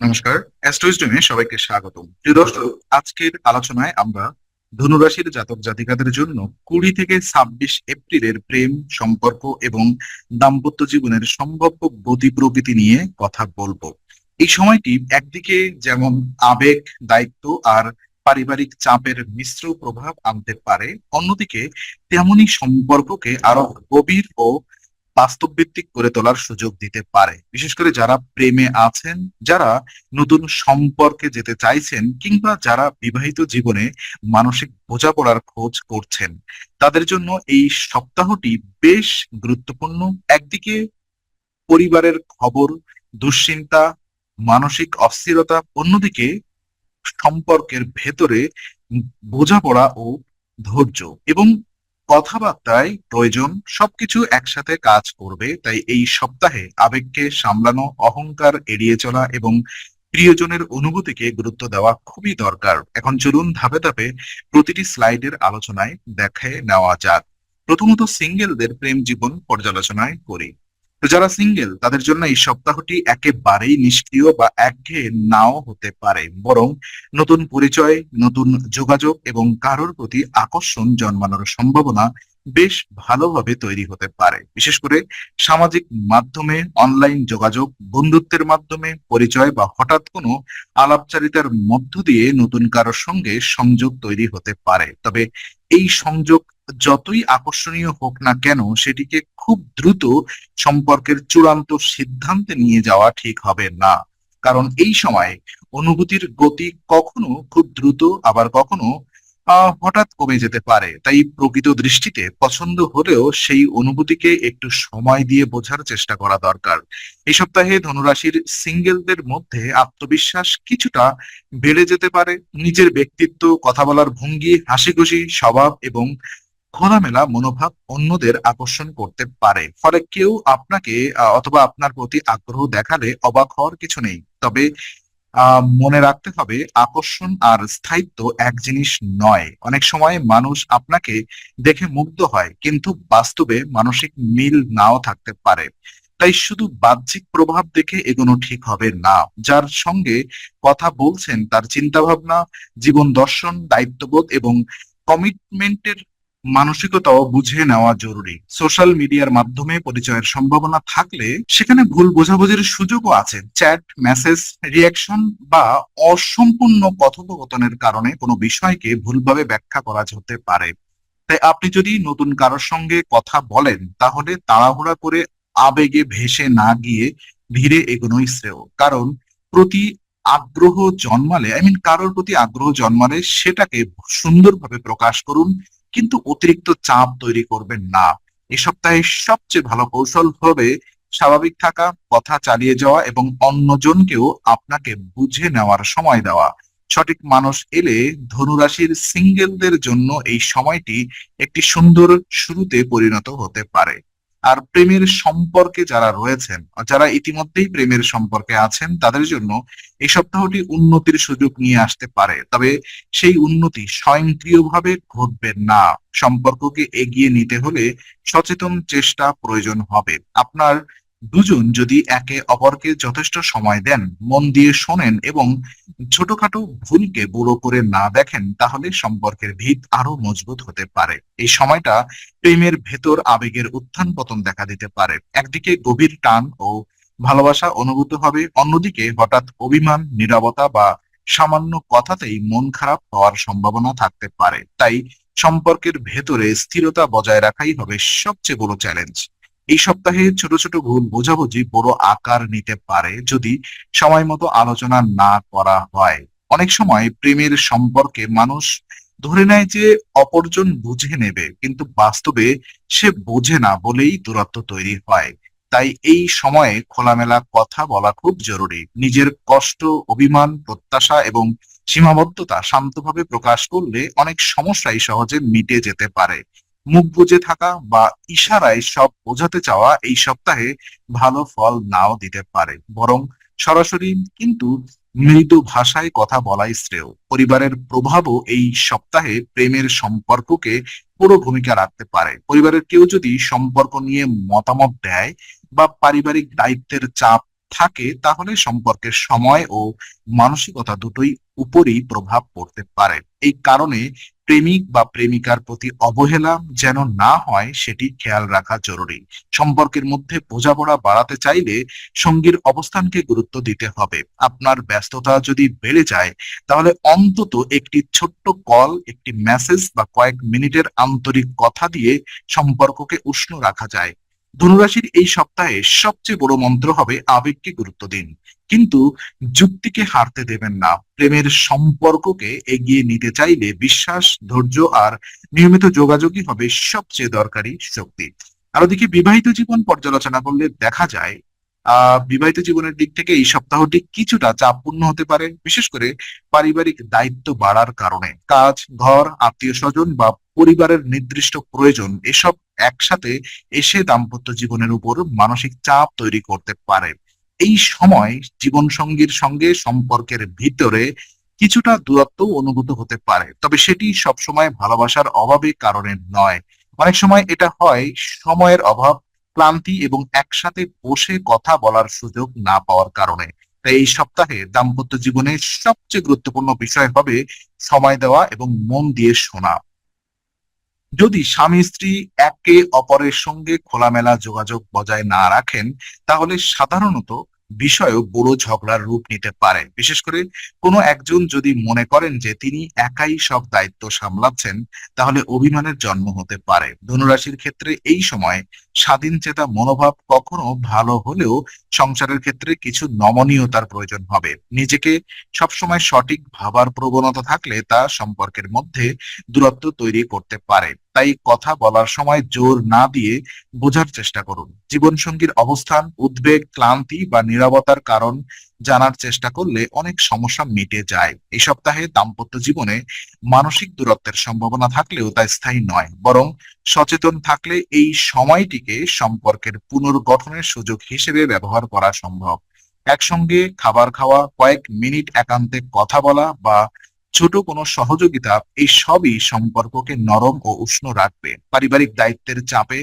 নমস্কার। অ্যাস্ট্রোইজমে সবাইকে স্বাগতম। প্রিয় দর্শক, আজকের আলোচনায় আমরা ধনুরাশির জাতক জাতিকাদের জন্য 20 থেকে 26 এপ্রিলের প্রেম, সম্পর্ক এবং দাম্পত্য জীবনের সম্ভাব্য গতি প্রকৃতি নিয়ে কথা বলবো। এই সময়টি একদিকে যেমন আবেগ, দায়িত্ব আর পারিবারিক চাপের মিশ্র প্রভাব আনতে পারে, অন্যদিকে তেমনি সম্পর্ককে আরো গভীর ও বাস্তবভিত্তিক করে তোলার সুযোগ দিতে পারে। বিশেষ করে যারা প্রেমে আছেন, যারা নতুন সম্পর্কে যেতে চাইছেন, কিংবা যারা বিবাহিত জীবনে মানসিক বোঝাপড়ার খোঁজ করছেন, তাদের জন্য এই সপ্তাহটি বেশ গুরুত্বপূর্ণ। একদিকে পরিবারের খবর, দুশ্চিন্তা, মানসিক অস্থিরতা, অন্যদিকে সম্পর্কের ভেতরে বোঝাপড়া ও ধৈর্য এবং কথাবার্তায় প্রয়োজন, সবকিছু একসাথে কাজ করবে। তাই এই সপ্তাহে আবেগকে সামলানো, অহংকার এড়িয়ে চলা এবং প্রিয়জনের অনুভূতিকে গুরুত্ব দেওয়া খুবই দরকার। এখন চলুন ধাপে ধাপে প্রতিটি স্লাইডের আলোচনায় দেখে নেওয়া যাক। প্রথমত সিঙ্গেলদের প্রেম জীবন পর্যালোচনায় করি। তো যারা সিঙ্গেল, তাদের জন্য এই সপ্তাহটি একেবারেই নিষ্ক্রিয় বা একঘেয়ে নাও হতে পারে, বরং নতুন পরিচয়, নতুন যোগাযোগ এবং কারোর প্রতি আকর্ষণ জন্মানোর সম্ভাবনা বেশ ভালোভাবে তৈরি হতে পারে। বিশেষ করে সামাজিক মাধ্যমে, অনলাইন যোগাযোগ, বন্ধুত্বের মাধ্যমে পরিচয় বা হঠাৎ কোনো আলাপচারিতার মধ্য দিয়ে নতুন কারোর সঙ্গে সংযোগ তৈরি হতে পারে। তবে এই সংযোগ যতই আকর্ষণীয় হোক না কেন, সেটিকে খুব দ্রুত সম্পর্কের চূড়ান্ত সিদ্ধান্তে নিয়ে যাওয়া ঠিক হবে না। কারণ এই সময় অনুভূতির গতি কখনো খুব দ্রুত, আবার কখনো হঠাৎ কমে যেতে পারে। তাই প্রকৃত দৃষ্টিতে পছন্দ হলেও সেই অনুভূতিকে একটু সময় দিয়ে বোঝার চেষ্টা করা দরকার। এই সপ্তাহে ধনুরাশির সিঙ্গেলদের মধ্যে আত্মবিশ্বাস কিছুটা বেড়ে যেতে পারে। নিজের ব্যক্তিত্ব, কথা বলার ভঙ্গি, হাসি খুশি স্বভাব এবং খোলামেলা মনোভাব অন্যদের আকর্ষণ করতে পারে। ফলে কেউ আপনাকে অথবা আপনার প্রতি আগ্রহ দেখালে অবাক হওয়ার কিছু নেই। তবে মনে রাখতে হবে, আকর্ষণ আর স্থায়িত্ব এক জিনিস নয়। অনেক সময় মানুষ আপনাকে দেখে মুগ্ধ হয়, কিন্তু বাস্তবে মানসিক মিল নাও থাকতে পারে। তাই শুধু বাহ্যিক প্রভাব দেখে এগোনো ঠিক হবে না। যার সঙ্গে কথা বলছেন তার চিন্তা ভাবনা, জীবন দর্শন, দায়িত্ববোধ এবং কমিটমেন্টের মানসিকতাও বুঝে নেওয়া জরুরি। সোশ্যাল মিডিয়ার মাধ্যমে পরিচয়ের সম্ভাবনা থাকলে সেখানে ভুল বোঝাবুঝির সুযোগও আছে। চ্যাট, মেসেজ, রিয়াকশন বা অসম্পূর্ণ কথোপকথনের কারণে কোনো বিষয়কে ভুলভাবে ব্যাখ্যা করা যেতে পারে। তাই আপনি যদি নতুন কারোর সঙ্গে কথা বলেন, তাহলে তাড়াহুড়া করে আবেগে ভেসে না গিয়ে ধীরে এগোনোই শ্রেয়। কারণ প্রতি আগ্রহ জন্মালে কারোর প্রতি আগ্রহ জন্মালে সেটাকে সুন্দরভাবে প্রকাশ করুন, কিন্তু অতিরিক্ত চাপ তৈরি করবেন না। এই সপ্তাহে সবচেয়ে ভালো কৌশল হবে স্বাভাবিক থাকা, কথা চালিয়ে যাওয়া এবং অন্যজনকেও আপনাকে বুঝে নেওয়ার সময় দেওয়া। সঠিক মানুষ এলে ধনুরাশির সিঙ্গেলদের জন্য এই সময়টি একটি সুন্দর শুরুতে পরিণত হতে পারে। আর প্রেমের সম্পর্কে যারা রয়েছেন, যারা ইতিমধ্যেই প্রেমের সম্পর্কে আছেন, তাদের জন্য এই সপ্তাহটি উন্নতির সুযোগ নিয়ে আসতে পারে। তবে সেই উন্নতি স্বয়ংক্রিয়ভাবে ঘটবে না। সম্পর্ককে এগিয়ে নিতে হলে সচেতন চেষ্টা প্রয়োজন হবে। আপনার দুজন যদি একে অপরকে যথেষ্ট সময় দেন, মন দিয়ে শোনেন এবং ছোটখাটো ভুলকে বড় করে না দেখেন, তাহলে সম্পর্কের ভিত আরো মজবুত হতে পারে। এই সময়টা প্রেমের ভেতর আবেগের উত্থান পতন দেখা দিতে পারে। একদিকে গভীর টান ও ভালোবাসা অনুভূত হবে, অন্যদিকে হঠাৎ অভিমান, নীরবতা বা সামান্য কথাতেই মন খারাপ হওয়ার সম্ভাবনা থাকতে পারে। তাই সম্পর্কের ভেতরে স্থিরতা বজায় রাখাই হবে সবচেয়ে বড় চ্যালেঞ্জ। এই সপ্তাহে ছোট ছোট ভুল বোঝাবুঝি বড় আকার নিতে পারে যদি সময় মতো আলোচনা না করা হয়। অনেক সময় প্রেমের সম্পর্কে মানুষ ধরে নেয় যে অপরজন বুঝে নেবে, কিন্তু বাস্তবে সে বোঝে না বলেই দূরত্ব তৈরি হয়। তাই এই সময়ে খোলামেলা কথা বলা খুব জরুরি। নিজের কষ্ট, অভিমান, প্রত্যাশা এবং সীমাবদ্ধতা শান্তভাবে প্রকাশ করলে অনেক সমস্যাই সহজে মিটে যেতে পারে। মুখ বুজে থাকা বা ইশারায় সব বোঝাতে চাওয়া এই সপ্তাহে ভালো ফল নাও দিতে পারে, বরং সরাসরি কিন্তু মৃদু ভাষায় কথা বলাই শ্রেয়। পরিবারের প্রভাবও এই সপ্তাহে প্রেমের সম্পর্ককে বড় ভূমিকা রাখতে পারে। পরিবারের কেউ যদি সম্পর্ক নিয়ে মতামত দেয় বা পারিবারিক দায়িত্বের চাপ থাকে তাহলে সম্পর্কের সময় ও মানসিকতা দুটোই উপরই প্রভাব পড়তে পারে। এই কারণে প্রেমিক বা প্রেমিকার প্রতি অবহেলা যেন না হয় সেটি খেয়াল রাখা জরুরি। সম্পর্কের মধ্যে বোঝাপড়া বাড়াতে চাইলে সঙ্গীর অবস্থানকে গুরুত্ব দিতে হবে। আপনার ব্যস্ততা যদি বেড়ে যায় তাহলে অন্তত একটি ছোট্ট কল, একটি মেসেজ বা কয়েক মিনিটের আন্তরিক কথা দিয়ে সম্পর্ককে উষ্ণ রাখা যায়। ধনুরাশির এই সপ্তাহে সবচেয়ে বড় মন্ত্র হবে আবেগকে গুরুত্ব দিন, কিন্তু যুক্তিকে হারতে দেবেন না। প্রেমের সম্পর্ককে এগিয়ে নিতে চাইলে বিশ্বাস, ধৈর্য আর নিয়মিত যোগাযোগই হবে সবচেয়ে দরকারি শক্তি। আর ওদিকে বিবাহিত জীবন পর্যালোচনা করলে দেখা যায় বিবাহিত জীবনের দিক থেকে এই সপ্তাহটি কিছুটা চাপপূর্ণ হতে পারে, বিশেষ করে পারিবারিক দায়িত্ব বাড়ার কারণে। কাজ, ঘর, আত্মীয় স্বজন বা পরিবারের নির্দিষ্ট প্রয়োজন এসব একসাথে এসে দাম্পত্য জীবনের উপর মানসিক চাপ তৈরি করতে পারে। এই সময় জীবন সঙ্গীর সঙ্গে সম্পর্কের ভিতরে কিছুটা দূরত্ব অনুভূত হতে পারে, তবে সেটি সবসময় ভালোবাসার অভাবে কারণে নয়। অনেক সময় এটা হয় সময়ের অভাব, ক্লান্তি এবং একসাথে বসে কথা বলার সুযোগ না পাওয়ার কারণে। তাই এই সপ্তাহে দাম্পত্য জীবনের সবচেয়ে গুরুত্বপূর্ণ বিষয় হবে সময় দেওয়া এবং মন দিয়ে শোনা। যদি স্বামী স্ত্রী একে অপরের সঙ্গে খোলামেলা যোগাযোগ বজায় না রাখেন তাহলে সাধারণত বিষয়ও বড় ঝগড়ার রূপ নিতে পারে। বিশেষ করে কোনো একজন যদি মনে করেন যে তিনি একাই সব দায়িত্ব সামলাচ্ছেন তাহলে অভিমানের জন্ম হতে পারে। ধনুরাশির ক্ষেত্রে এই সময় স্বাধীন চেতা মনোভাব কখনো ভালো হলেও সংসারের ক্ষেত্রে কিছু নমনীয়তার প্রয়োজন হবে। নিজেকে সবসময় সঠিক ভাবার প্রবণতা থাকলে তা সম্পর্কের মধ্যে দূরত্ব তৈরি করতে পারে। তাই কথা বলার সময় জোর না দিয়ে বোঝার চেষ্টা করুন। জীবনসঙ্গীর অবস্থান, উদ্বেগ, ক্লান্তি বা নীরবতার কারণ জানার চেষ্টা করলে অনেক সমস্যা মিটে যায়। এই সপ্তাহে দাম্পত্য জীবনে মানসিক দূরত্বের সম্ভাবনা থাকলেও তা স্থায়ী নয়, বরং সচেতন থাকলে এই সময়টিকে সম্পর্কের পুনর্গঠনের সুযোগ হিসেবে ব্যবহার করা সম্ভব। একসঙ্গে খাবার খাওয়া, কয়েক মিনিট একান্তে কথা বলা বা ছোট কোনো সহযোগিতা, এই সবই সম্পর্ককে নরম ও উষ্ণ রাখবে। পারিবারিক দায়িত্বের চাপে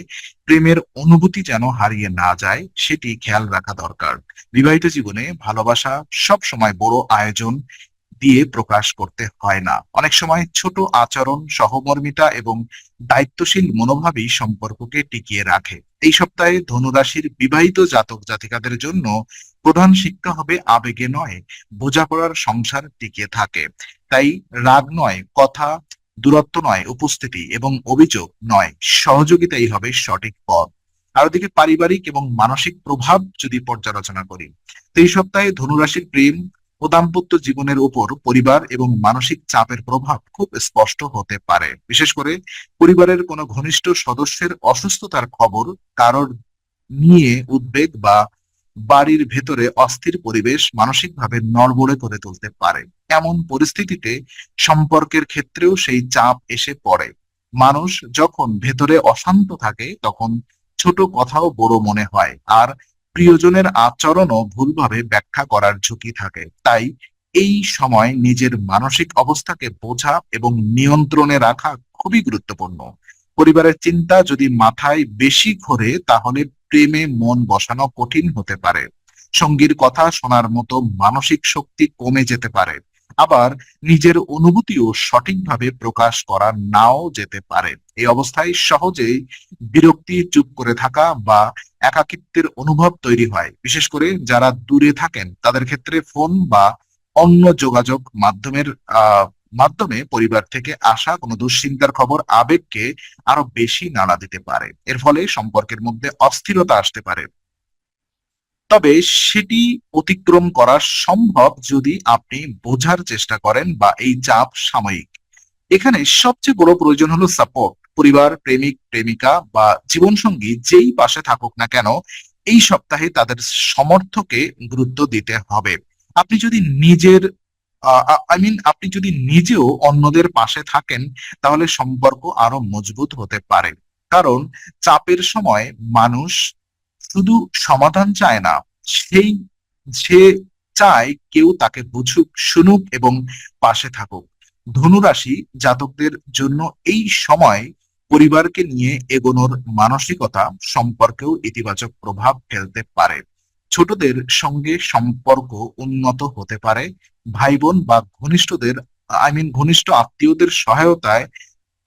প্রেমের অনুভূতি যেন হারিয়ে না যায় সেটি খেয়াল রাখা দরকার। বিবাহিত জীবনে ভালোবাসা সব সময় বড় আয়োজন দিয়ে প্রকাশ করতে হয় না। অনেক সময় ছোট আচরণ, সহমর্মিতা এবং দায়িত্বশীল মনোভাবই সম্পর্ককে টিকিয়ে রাখে। এই সপ্তাহে ধনুরাশির বিবাহিত জাতক জাতিকাদের জন্য প্রধান শিক্ষা হবে আবেগে নয়, বোঝাপড়ার সংসার টিকে থাকে। তাই রাগ নয় কথা, দূরত্ব নয় উপস্থিতি, এবং অভিযোগ নয় সহযোগিতাই হবে সঠিক পথ। আর ওদিকে পারিবারিক এবং মানসিক প্রভাব যদি পর্যালোচনা করি, তো এই সপ্তাহে ধনুরাশির প্রেম ও দাম্পত্য জীবনের উপর পরিবার এবং মানসিক চাপের প্রভাব খুব স্পষ্ট হতে পারে। বিশেষ করে পরিবারের কোনো ঘনিষ্ঠ সদস্যের অসুস্থতার খবর, কারোর নিয়ে উদ্বেগ বা বাড়ির ভেতরে অস্থির পরিবেশ মানসিকভাবে নড়বড়ে করে তুলতে পারে। এমন পরিস্থিতিতে সম্পর্কের ক্ষেত্রেও সেই চাপ এসে পড়ে। মানুষ যখন ভেতরে অশান্ত থাকে তখন ছোট কথাও বড় মনে হয়, আর প্রিয়জনের আচরণও ভুলভাবে ব্যাখ্যা করার ঝুঁকি থাকে। তাই এই সময় নিজের মানসিক অবস্থাকে বোঝা এবং নিয়ন্ত্রণে রাখা খুবই গুরুত্বপূর্ণ। পরিবারের চিন্তা যদি মাথায় বেশি ঘোরে তাহলে প্রেমে মন বসানো কঠিন হতে পারে। সঙ্গীর কথা শোনার মতো মানসিক শক্তি কমে যেতে পারে। আবার নিজের অনুভূতিও সঠিকভাবে প্রকাশ করা নাও যেতে পারে। এই অবস্থায় সহজেই বিরক্তি, চুপ করে থাকা বা একাকিত্বের অনুভব তৈরি হয়। বিশেষ করে যারা দূরে থাকেন তাদের ক্ষেত্রে ফোন বা অন্য যোগাযোগ মাধ্যমে পরিবার থেকে আসা কোনো দুশ্চিন্তার খবর আবেগকে আরো বেশি নাড়া দিতে পারে। এর ফলে সম্পর্কের মধ্যে অস্থিরতা আসতে পারে, তবে সেটি অতিক্রম করা সম্ভব যদি আপনি বোঝার চেষ্টা করেন বা এই চাপ সাময়িক। এখানে সবচেয়ে বড় প্রয়োজন হলো সাপোর্ট। পরিবার, প্রেমিক, প্রেমিকা বা জীবনসঙ্গী যেই পাশে থাকুক না কেন এই সপ্তাহে তাদের সমর্থকে গুরুত্ব দিতে হবে। আপনি যদি নিজের আপনি যদি নিজেও অন্যদের পাশে থাকেন তাহলে সম্পর্ক আরো মজবুত হতে পারে। কারণ চাপের সময় মানুষ শুধু সমাধান চায় না, সেই সে চায় কেউ তাকে বুঝুক, শুনুক এবং পাশে থাকুক। ধনুরাশি জাতকদের জন্য এই সময় পরিবারকে নিয়ে এগোনোর মানসিকতা সম্পর্কেও ইতিবাচক প্রভাব ফেলতে পারে। ছোটদের সঙ্গে সম্পর্ক উন্নত হতে পারে। ভাই বোন বা ঘনিষ্ঠদের ঘনিষ্ঠ আত্মীয়দের সহায়তায়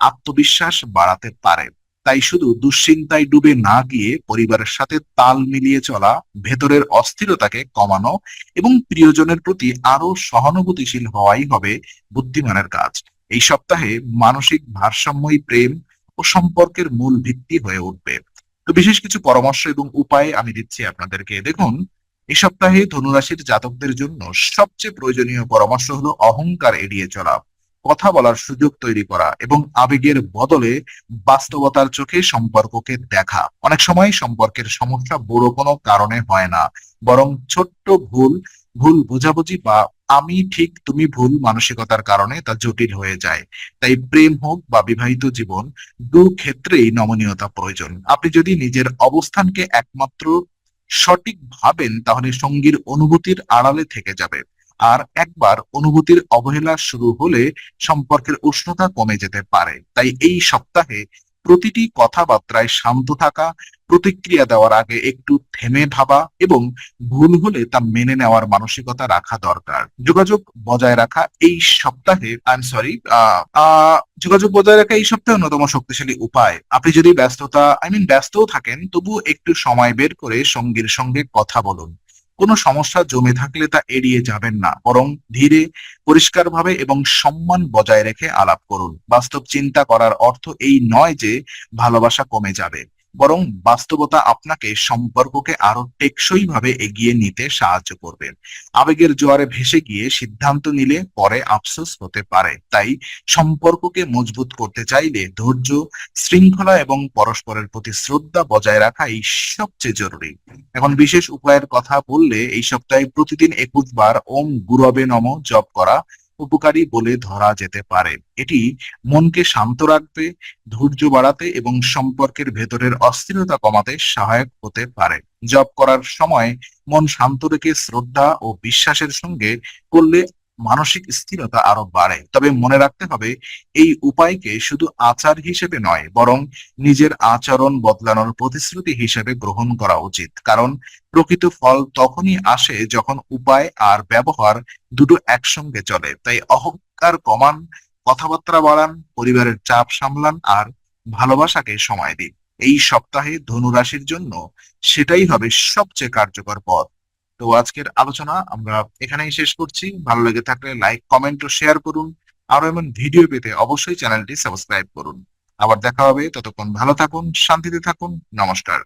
আত্মবিশ্বাস বাড়াতে পারে। তাই শুধু দুশ্চিন্তায় ডুবে না গিয়ে পরিবারের সাথে তাল মিলিয়ে চলা, ভেতরের অস্থিরতাকে কমানো এবং প্রিয়জনের প্রতি আরো সহানুভূতিশীল হওয়াই হবে বুদ্ধিমানের কাজ। এই সপ্তাহে মানসিক ভারসাম্যই প্রেম ও সম্পর্কের মূল ভিত্তি হয়ে উঠবে। তো বিশেষ কিছু পরামর্শ এবং উপায় আমি দিচ্ছি আপনাদেরকে। দেখুন, এই সপ্তাহে ধনুরাশির জাতকদের জন্য সবচেয়ে প্রয়োজনীয় পরামর্শ হলো অহংকার এড়িয়ে চলা, কথা বলার সুযোগ তৈরি করা এবং আবেগের বদলে বাস্তবতার চোখে সম্পর্ককে দেখা। অনেক সময় সম্পর্কের সমস্যা বড় কোনো কারণে হয় না, বরং ছোট্ট ভুল, ভুল বোঝাবুঝি বা আমি ঠিক তুমি ভুল মানসিকতার কারণে তা জটিল হয়ে যায়। তাই প্রেম হোক বা বিবাহিত জীবন, দু ক্ষেত্রেই নমনীয়তা প্রয়োজন। আপনি যদি নিজের অবস্থানকে একমাত্র সঠিক ভাবেন, তাহলে সঙ্গীর অনুভূতির আড়ালে থেকে যাবে। আর একবার অনুভূতির অবহেলা শুরু হলে সম্পর্কের উষ্ণতা কমে যেতে পারে। তাই এই সপ্তাহে প্রতিটি কথাবার্তায় শান্ত থাকা, প্রতিক্রিয়া দেওয়ার আগে একটু থেমে ভাবা এবং ভুল হলে তা মেনে নেওয়ার মানসিকতা রাখা দরকার। যোগাযোগ বজায় রাখা এই সপ্তাহে যোগাযোগ বজায় রাখা এই সপ্তাহে অন্যতম শক্তিশালী উপায়। আপনি যদি ব্যস্তও থাকেন, তবুও একটু সময় বের করে সঙ্গীর সঙ্গে কথা বলুন। কোনো সমস্যা জমে থাকলে তা এড়িয়ে যাবেন না, বরং ধীরে, পরিষ্কারভাবে এবং সম্মান বজায় রেখে আলাপ করুন। বাস্তব চিন্তা করার অর্থ এই নয় যে ভালোবাসা কমে যাবে, বরং বাস্তবতা আপনাকে সম্পর্ককে আরো টেকসই ভাবে এগিয়ে নিতে সাহায্য করবে। আবেগের জোয়ারে ভেসে গিয়ে সিদ্ধান্ত নিলে পরে আফসোস হতে পারে। তাই সম্পর্ককে মজবুত করতে চাইলে ধৈর্য, শৃঙ্খলা এবং পরস্পরের প্রতি শ্রদ্ধা বজায় রাখাই সবচেয়ে জরুরি। এখন বিশেষ উপায়ের কথা বললে, এই সপ্তাহে প্রতিদিন 21 বার ওম গুরবে নম জপ করা উপকারী বলে ধরা যেতে পারে। এটি মনকে শান্ত রাখবে, ধৈর্য বাড়াতে এবং সম্পর্কের ভেতরের অস্থিরতা কমাতে সহায়ক হতে পারে। জপ করার সময় মন শান্ত রেখে শ্রদ্ধা ও বিশ্বাসের সঙ্গে করলে মানসিক স্থিরতা আরো বাড়ে। তবে মনে রাখতে হবে, এই উপায়কে শুধু আচার হিসেবে নয়, বরং নিজের আচরণ বদলানোর প্রতিশ্রুতি হিসেবে গ্রহণ করা উচিত। কারণ প্রকৃত ফল তখনই আসে যখন উপায় আর ব্যবহার দুটো একসঙ্গে চলে। তাই অহংকার কমান, কথাবার্তা বাড়ান, পরিবারের চাপ সামলান আর ভালোবাসাকে সময় দিন। এই সপ্তাহে ধনু রাশির জন্য সেটাই হবে সবচেয়ে কার্যকর পথ। তো আজকের আলোচনা আমরা এখানেই শেষ করছি। ভালো লেগে থাকলে লাইক, কমেন্ট ও শেয়ার করুন। আরো এমন ভিডিও পেতে অবশ্যই চ্যানেলটি সাবস্ক্রাইব করুন। আবার দেখা হবে, ততক্ষণ ভালো থাকুন, শান্তিতে থাকুন। নমস্কার।